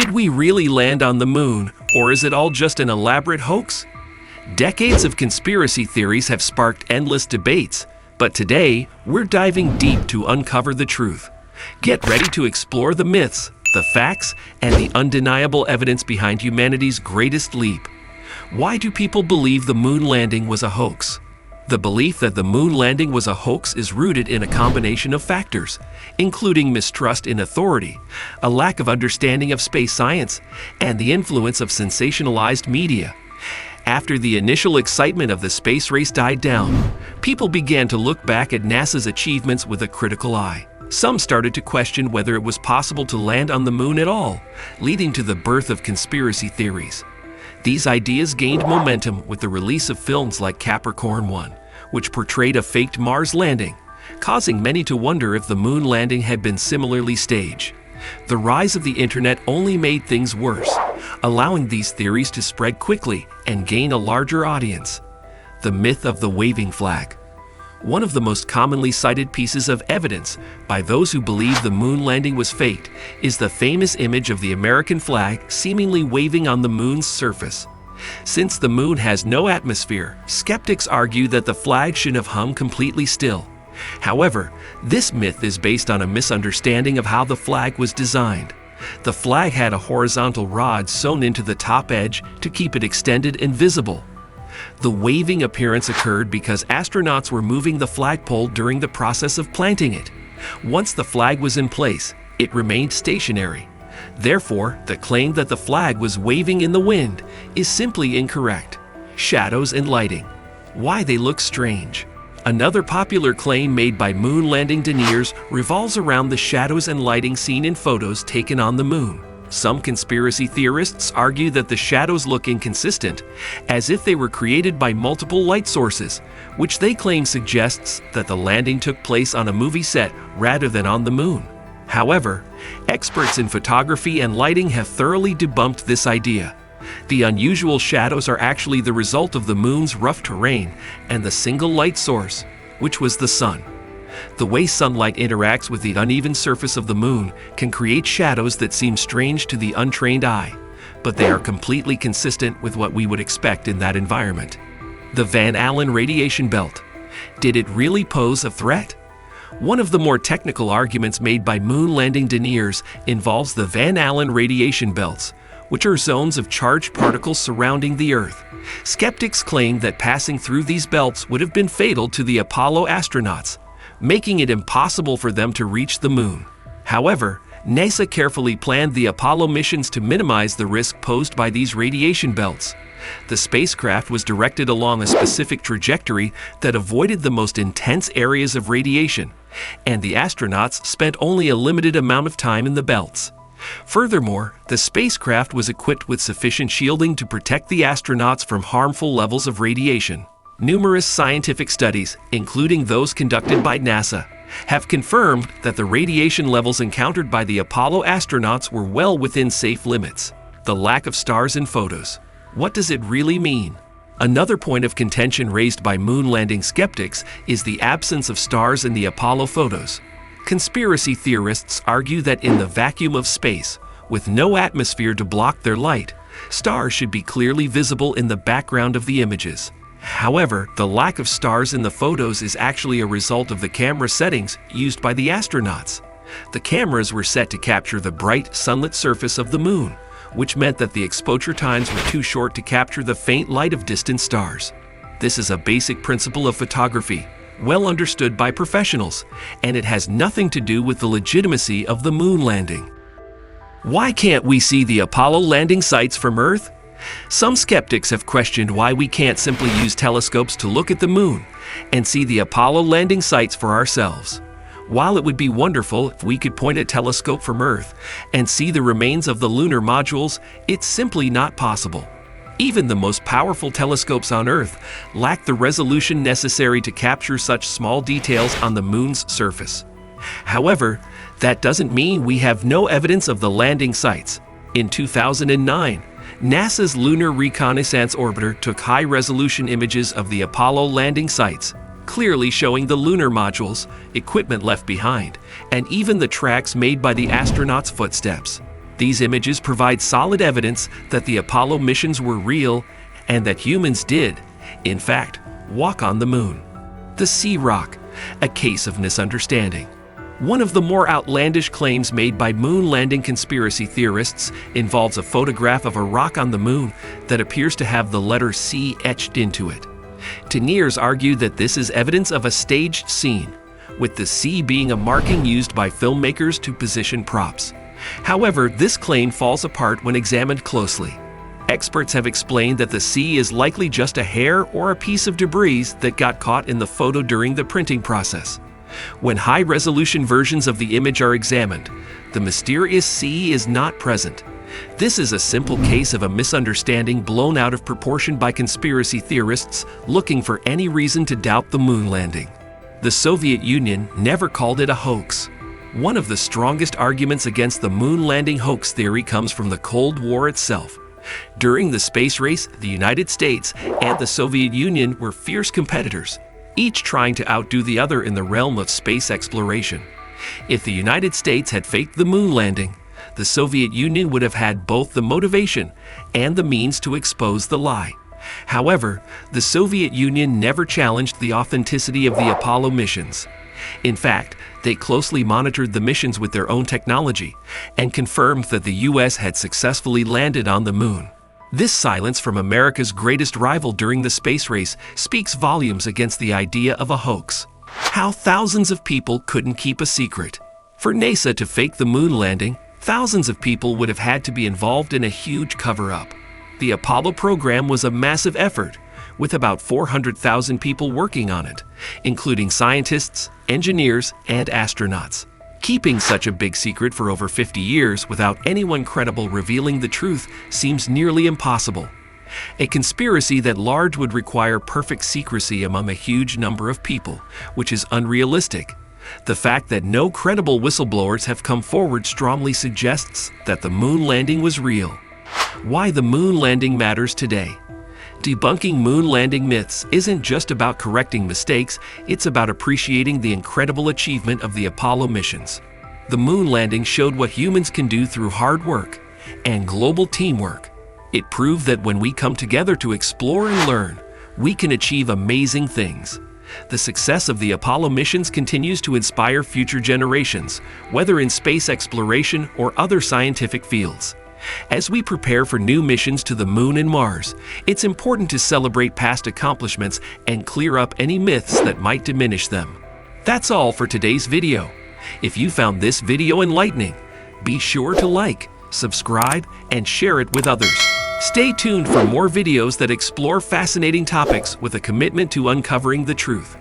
Did we really land on the moon, or is it all just an elaborate hoax? Decades of conspiracy theories have sparked endless debates, but today we're diving deep to uncover the truth. Get ready to explore the myths, the facts, and the undeniable evidence behind humanity's greatest leap. Why do people believe the moon landing was a hoax? The belief that the moon landing was a hoax is rooted in a combination of factors, including mistrust in authority, a lack of understanding of space science, and the influence of sensationalized media. After the initial excitement of the space race died down, people began to look back at NASA's achievements with a critical eye. Some started to question whether it was possible to land on the moon at all, leading to the birth of conspiracy theories. These ideas gained momentum with the release of films like Capricorn 1, which portrayed a faked Mars landing, causing many to wonder if the moon landing had been similarly staged. The rise of the internet only made things worse, allowing these theories to spread quickly and gain a larger audience. The myth of the waving flag. One of the most commonly cited pieces of evidence by those who believe the moon landing was faked is the famous image of the American flag seemingly waving on the moon's surface. Since the moon has no atmosphere, skeptics argue that the flag should have hung completely still. However, this myth is based on a misunderstanding of how the flag was designed. The flag had a horizontal rod sewn into the top edge to keep it extended and visible. The waving appearance occurred because astronauts were moving the flagpole during the process of planting it. Once the flag was in place, it remained stationary. Therefore, the claim that the flag was waving in the wind is simply incorrect. Shadows and lighting. Why they look strange. Another popular claim made by moon landing deniers revolves around the shadows and lighting seen in photos taken on the moon. Some conspiracy theorists argue that the shadows look inconsistent, as if they were created by multiple light sources, which they claim suggests that the landing took place on a movie set rather than on the moon. However, experts in photography and lighting have thoroughly debunked this idea. The unusual shadows are actually the result of the moon's rough terrain and the single light source, which was the sun. The way sunlight interacts with the uneven surface of the moon can create shadows that seem strange to the untrained eye, but they are completely consistent with what we would expect in that environment. The Van Allen radiation belt. Did it really pose a threat? One of the more technical arguments made by moon landing deniers involves the Van Allen radiation belts, which are zones of charged particles surrounding the Earth. Skeptics claim that passing through these belts would have been fatal to the Apollo astronauts, making it impossible for them to reach the moon. However, NASA carefully planned the Apollo missions to minimize the risk posed by these radiation belts. The spacecraft was directed along a specific trajectory that avoided the most intense areas of radiation, and the astronauts spent only a limited amount of time in the belts. Furthermore, the spacecraft was equipped with sufficient shielding to protect the astronauts from harmful levels of radiation. Numerous scientific studies, including those conducted by NASA, have confirmed that the radiation levels encountered by the Apollo astronauts were well within safe limits. The lack of stars in photos. What does it really mean? Another point of contention raised by moon landing skeptics is the absence of stars in the Apollo photos. Conspiracy theorists argue that in the vacuum of space, with no atmosphere to block their light, stars should be clearly visible in the background of the images. However, the lack of stars in the photos is actually a result of the camera settings used by the astronauts. The cameras were set to capture the bright, sunlit surface of the moon, which meant that the exposure times were too short to capture the faint light of distant stars. This is a basic principle of photography, well understood by professionals, and it has nothing to do with the legitimacy of the moon landing. Why can't we see the Apollo landing sites from Earth? Some skeptics have questioned why we can't simply use telescopes to look at the moon and see the Apollo landing sites for ourselves. While it would be wonderful if we could point a telescope from Earth and see the remains of the lunar modules, it's simply not possible. Even the most powerful telescopes on Earth lack the resolution necessary to capture such small details on the moon's surface. However, that doesn't mean we have no evidence of the landing sites. In 2009, NASA's Lunar Reconnaissance Orbiter took high-resolution images of the Apollo landing sites, clearly showing the lunar modules, equipment left behind, and even the tracks made by the astronauts' footsteps. These images provide solid evidence that the Apollo missions were real and that humans did, in fact, walk on the moon. The Sea Rock, a case of misunderstanding. One of the more outlandish claims made by moon landing conspiracy theorists involves a photograph of a rock on the moon that appears to have the letter C etched into it. Deniers argued that this is evidence of a staged scene, with the C being a marking used by filmmakers to position props. However, this claim falls apart when examined closely. Experts have explained that the C is likely just a hair or a piece of debris that got caught in the photo during the printing process. When high-resolution versions of the image are examined, the mysterious C is not present. This is a simple case of a misunderstanding blown out of proportion by conspiracy theorists looking for any reason to doubt the moon landing. The Soviet Union never called it a hoax. One of the strongest arguments against the moon landing hoax theory comes from the Cold War itself. During the space race, the United States and the Soviet Union were fierce competitors, each trying to outdo the other in the realm of space exploration. If the United States had faked the moon landing, the Soviet Union would have had both the motivation and the means to expose the lie. However, the Soviet Union never challenged the authenticity of the Apollo missions. In fact, they closely monitored the missions with their own technology and confirmed that the US had successfully landed on the moon. This silence from America's greatest rival during the space race speaks volumes against the idea of a hoax. How thousands of people couldn't keep a secret. For NASA to fake the moon landing, thousands of people would have had to be involved in a huge cover-up. The Apollo program was a massive effort, with about 400,000 people working on it, including scientists, engineers, and astronauts. Keeping such a big secret for over 50 years without anyone credible revealing the truth seems nearly impossible. A conspiracy that large would require perfect secrecy among a huge number of people, which is unrealistic. The fact that no credible whistleblowers have come forward strongly suggests that the moon landing was real. Why the moon landing matters today. Debunking moon landing myths isn't just about correcting mistakes, it's about appreciating the incredible achievement of the Apollo missions. The moon landing showed what humans can do through hard work and global teamwork. It proved that when we come together to explore and learn, we can achieve amazing things. The success of the Apollo missions continues to inspire future generations, whether in space exploration or other scientific fields. As we prepare for new missions to the Moon and Mars, it's important to celebrate past accomplishments and clear up any myths that might diminish them. That's all for today's video. If you found this video enlightening, be sure to like, subscribe, and share it with others. Stay tuned for more videos that explore fascinating topics with a commitment to uncovering the truth.